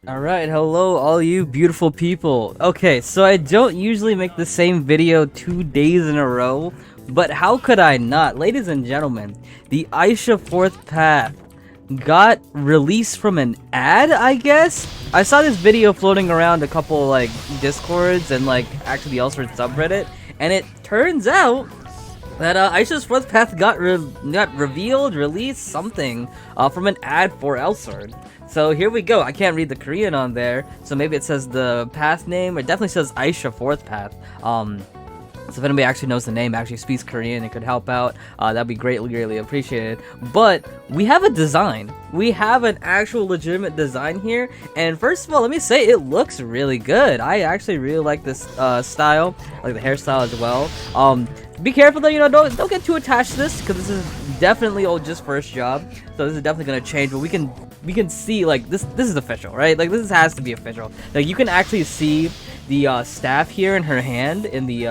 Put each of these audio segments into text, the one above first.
Alright, hello all you beautiful people. Okay, so I don't usually make the same video 2 days in a row, but how could I not? Ladies and gentlemen, the Aisha 4th Path got released from an ad, I guess? I saw this video floating around a couple, like, discords and, like, actually the Elsword subreddit, and it turns out that Aisha's 4th Path got revealed, released, something, from an ad for Elsword. So here we go. I can't read the Korean on there, so maybe it says the path name. It definitely says Aisha 4th Path. So if anybody actually knows the name, actually speaks Korean, it could help out. That'd be greatly appreciated. But we have a design. We have an actual legitimate design here. And first of all, let me say it looks really good. I actually really like this style, like the hairstyle as well. Be careful though, you know, don't get too attached to this because this is definitely just first job. So this is definitely gonna change, but we can see like this is official, right? Like this has to be official. Like you can actually see the staff here in her hand in the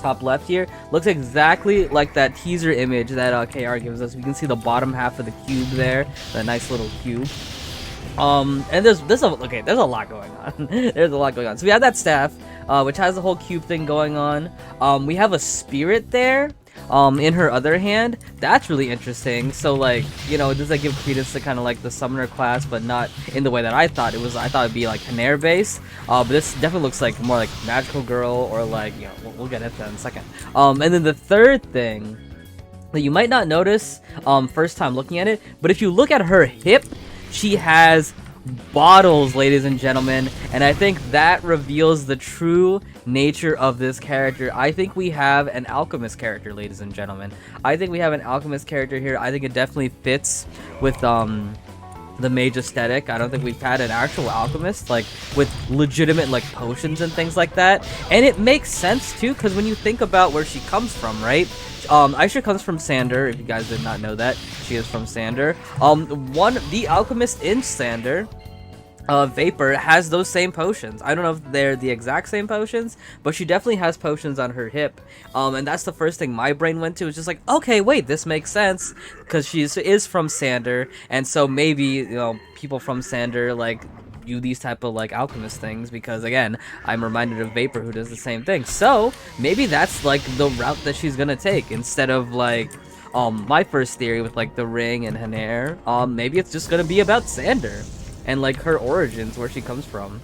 top left here. Looks exactly like that teaser image that KR gives us. We can see the bottom half of the cube there, that nice little cube. And there's a lot going on. There's a lot going on. So we have that staff, which has the whole cube thing going on. We have a spirit there. In her other hand, that's really interesting. So like, you know, does that give credence to kind of like the summoner class, but not in the way that I thought it was. I thought it'd be like Haner base, but this definitely looks like more like magical girl or like, you know, we'll get into that in a second. And then the third thing that you might not notice first time looking at it, but if you look at her hip, she has bottles, ladies and gentlemen, and I think that reveals the true nature of this character. I think we have an alchemist character, ladies and gentlemen. I think we have an alchemist character here. I think it definitely fits with the mage aesthetic. I don't think we've had an actual alchemist like with legitimate like potions and things like that, and it makes sense too because when you think about where she comes from, right? Aisha comes from Sander. If you guys did not know that, she is from Sander. The alchemist in Sander, Vapor, has those same potions. I don't know if they're the exact same potions, but she definitely has potions on her hip. And that's the first thing my brain went to. It's just like, okay, wait, this makes sense because she is from Sander, and so maybe, you know, people from Sander like do these type of like alchemist things because again I'm reminded of Vapor who does the same thing. So maybe that's like the route that she's gonna take instead of like my first theory with like the ring and Haner. Maybe it's just gonna be about Sander and like her origins, where she comes from.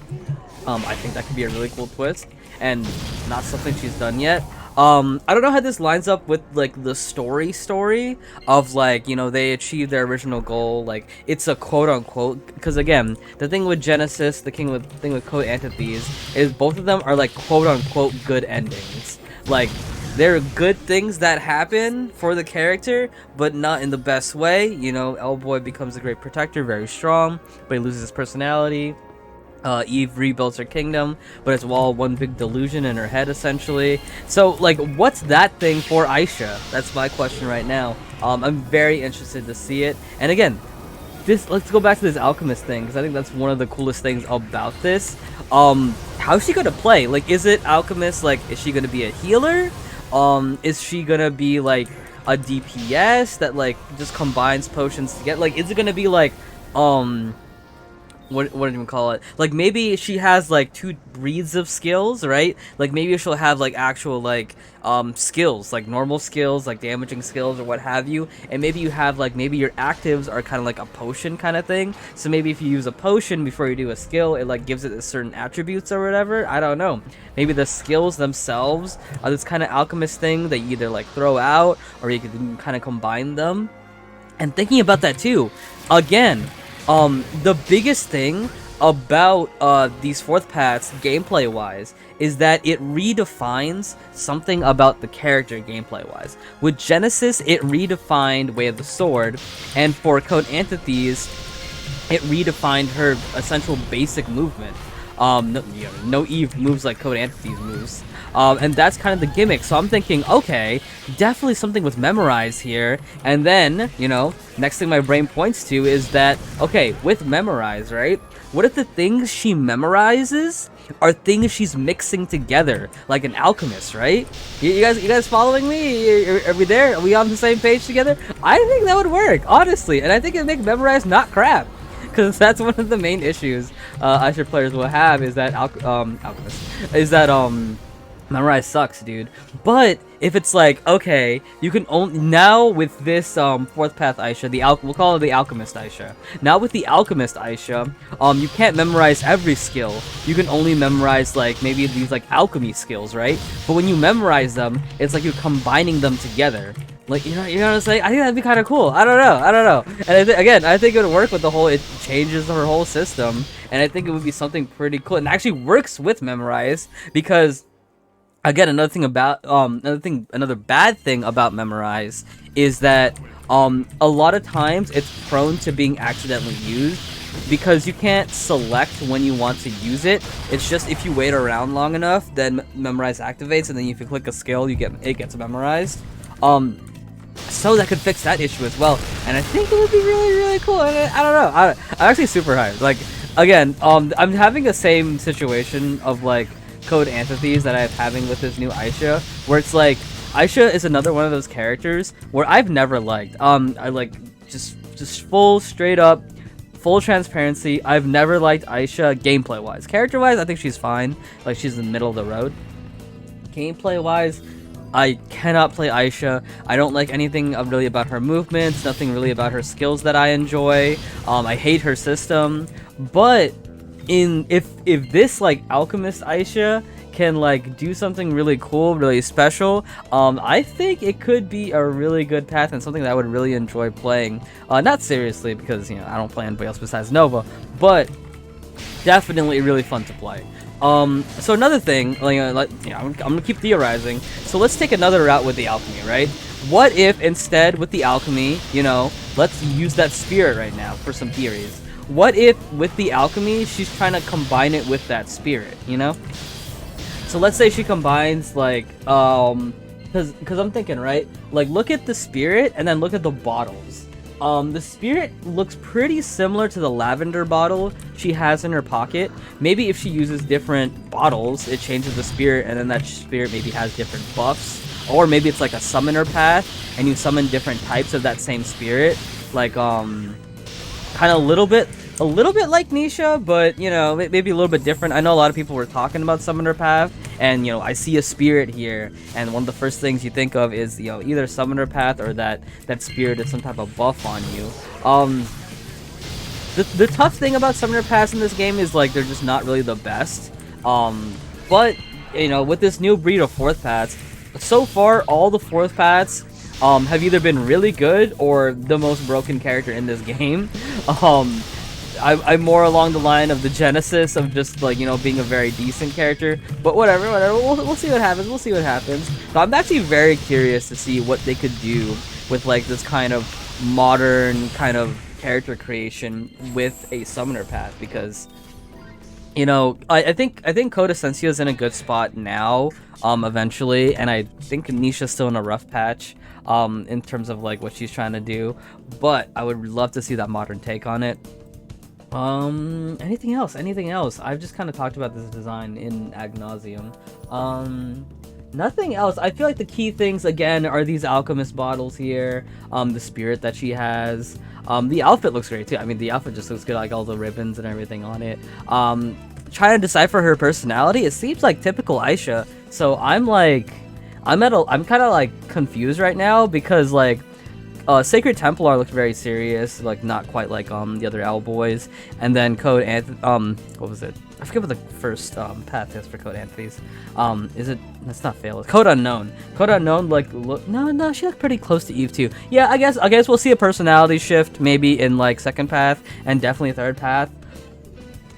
I think that could be a really cool twist and not something she's done yet. I don't know how this lines up with like the story of like, you know, they achieved their original goal. Like it's a quote unquote, because again, the thing with Genesis, the thing with Code Antithes is both of them are like quote unquote good endings. Like they're good things that happen for the character, but not in the best way. You know, Elboy becomes a great protector, very strong, but he loses his personality. Eve rebuilds her kingdom, but it's all one big delusion in her head, essentially. So, like, what's that thing for Aisha? That's my question right now. I'm very interested to see it. And again, let's go back to this alchemist thing, because I think that's one of the coolest things about this. How's she gonna play? Like, is it alchemist? Like, is she gonna be a healer? Is she gonna be like a DPS that like just combines potions to get? Like, is it gonna be like what do you call it? Like maybe she has like two breeds of skills, right? Like maybe she'll have like actual like skills, like normal skills, like damaging skills or what have you. And maybe you have like maybe your actives are kind of like a potion kind of thing. So maybe if you use a potion before you do a skill, it like gives it certain attributes or whatever. I don't know. Maybe the skills themselves are this kind of alchemist thing that you either like throw out or you can kind of combine them. And thinking about that too, again, the biggest thing about these 4th paths gameplay wise is that it redefines something about the character gameplay wise. With Genesis, it redefined Way of the Sword, and for Code Antithes, it redefined her essential basic movement. No Eve moves like Code Antithes moves. And that's kind of the gimmick. So I'm thinking, okay, definitely something with Memorize here. And then, you know, next thing my brain points to is that, okay, with Memorize, right? What if the things she memorizes are things she's mixing together, like an alchemist, right? You guys following me? Are we there? Are we on the same page together? I think that would work, honestly. And I think it'd make Memorize not crap. because that's one of the main issues Aisha players will have, is that Alchemist, is that Memorize sucks, dude. But if it's like, okay, you can only now with this fourth path Aisha, we'll call it the Alchemist Aisha. Now with the Alchemist Aisha, you can't memorize every skill. You can only memorize like maybe these like alchemy skills, right? But when you memorize them, it's like you're combining them together. Like, you know what I'm saying? I think that'd be kind of cool. I don't know. And again, I think it would work with the whole, it changes her whole system, and I think it would be something pretty cool. And it actually works with Memorize, because again, another bad thing about Memorize is that a lot of times it's prone to being accidentally used, because you can't select when you want to use it. It's just if you wait around long enough, then Memorize activates, and then if you click a skill, it gets memorized. So that could fix that issue as well, and I think it would be really cool. I don't know. I'm actually super hyped. Like, again, I'm having the same situation of like Code Antithes that I'm having with this new Aisha, where it's like Aisha is another one of those characters where I've never liked. I like just straight up full transparency. I've never liked Aisha gameplay wise. Character wise, I think she's fine. Like, she's in the middle of the road. Gameplay wise, I cannot play Aisha. I don't like anything really about her movements, nothing really about her skills that I enjoy. I hate her system. But if this like Alchemist Aisha can like do something really cool, really special, I think it could be a really good path and something that I would really enjoy playing. Not seriously, because I don't play anybody else besides Nova, but definitely really fun to play. So another thing, I'm gonna keep theorizing. So let's take another route with the alchemy, right? What if instead with the alchemy, let's use that spirit right now for some theories. What if with the alchemy, she's trying to combine it with that spirit, So let's say she combines like, cause I'm thinking, right? Like, look at the spirit and then look at the bottles. The spirit looks pretty similar to the lavender bottle she has in her pocket. Maybe if she uses different bottles, it changes the spirit, and then that spirit maybe has different buffs. Or maybe it's like a summoner path, and you summon different types of that same spirit. Like, kind of a little bit like Nisha, but, maybe a little bit different. I know a lot of people were talking about Summoner Path, and, I see a spirit here, and one of the first things you think of is, either Summoner Path or that spirit is some type of buff on you. The tough thing about Summoner Paths in this game is, like, they're just not really the best. But, with this new breed of fourth paths, so far, all the fourth paths have either been really good or the most broken character in this game. I'm more along the line of the Genesis of just, like, being a very decent character. But whatever. We'll see what happens. But I'm actually very curious to see what they could do with, like, this kind of modern kind of character creation with a Summoner Path. Because, I think Code Essentia is in a good spot now, eventually. And I think Nisha's still in a rough patch, in terms of, like, what she's trying to do. But I would love to see that modern take on it. Anything else? I've just kind of talked about this design in ad nauseum. Nothing else. I feel like the key things, again, are these Alchemist bottles here, the spirit that she has. The outfit looks great, too. I mean, the outfit just looks good, like all the ribbons and everything on it. Trying to decipher her personality, it seems like typical Aisha, so I'm kind of, like, confused right now, because, like, Sacred Templar looks very serious, like not quite like the other Owl Boys, and then Code what was it? I forget what the first path is for Code Anthes. Is it? That's not Fail. Code Unknown. Code Unknown, like, no, she looked pretty close to Eve too. Yeah, I guess we'll see a personality shift maybe in like second path and definitely third path.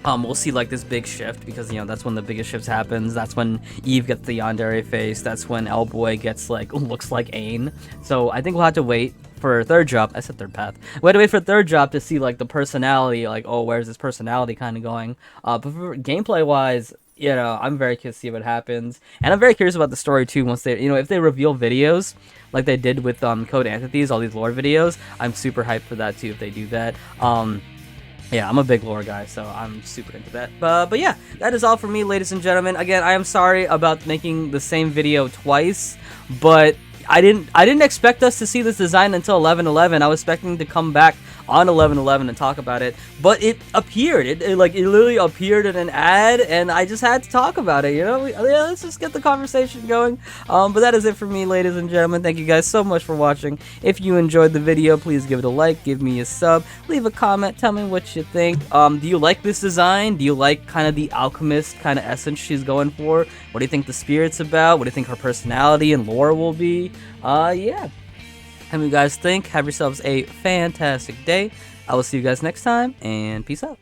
We'll see like this big shift, because that's when the biggest shifts happens. That's when Eve gets the yandere face. That's when Boy gets like looks like Ain. So I think we'll have to wait for third drop. I said third path. We have to wait for third drop to see like the personality, like, oh, where's this personality kind of going. But for gameplay wise, I'm very curious to see what happens, and I'm very curious about the story too. Once they, if they reveal videos like they did with Code Antithes, all these lore videos, I'm super hyped for that too if they do that. Yeah, I'm a big lore guy, so I'm super into that. But yeah, that is all for me, ladies and gentlemen. Again, I am sorry about making the same video twice, but I didn't expect us to see this design until 11/11. I was expecting to come back on 11/11 and talk about it, but it appeared. It literally appeared in an ad, and I just had to talk about it. Yeah, let's just get the conversation going. But that is it for me, ladies and gentlemen. Thank you guys so much for watching. If you enjoyed the video, please give it a like, give me a sub, leave a comment, tell me what you think. Do you like this design? Do you like kind of the Alchemist kind of essence she's going for? What do you think the spirit's about? What do you think her personality and lore will be? Yeah. How do you guys think? Have yourselves a fantastic day. I will see you guys next time, and peace out.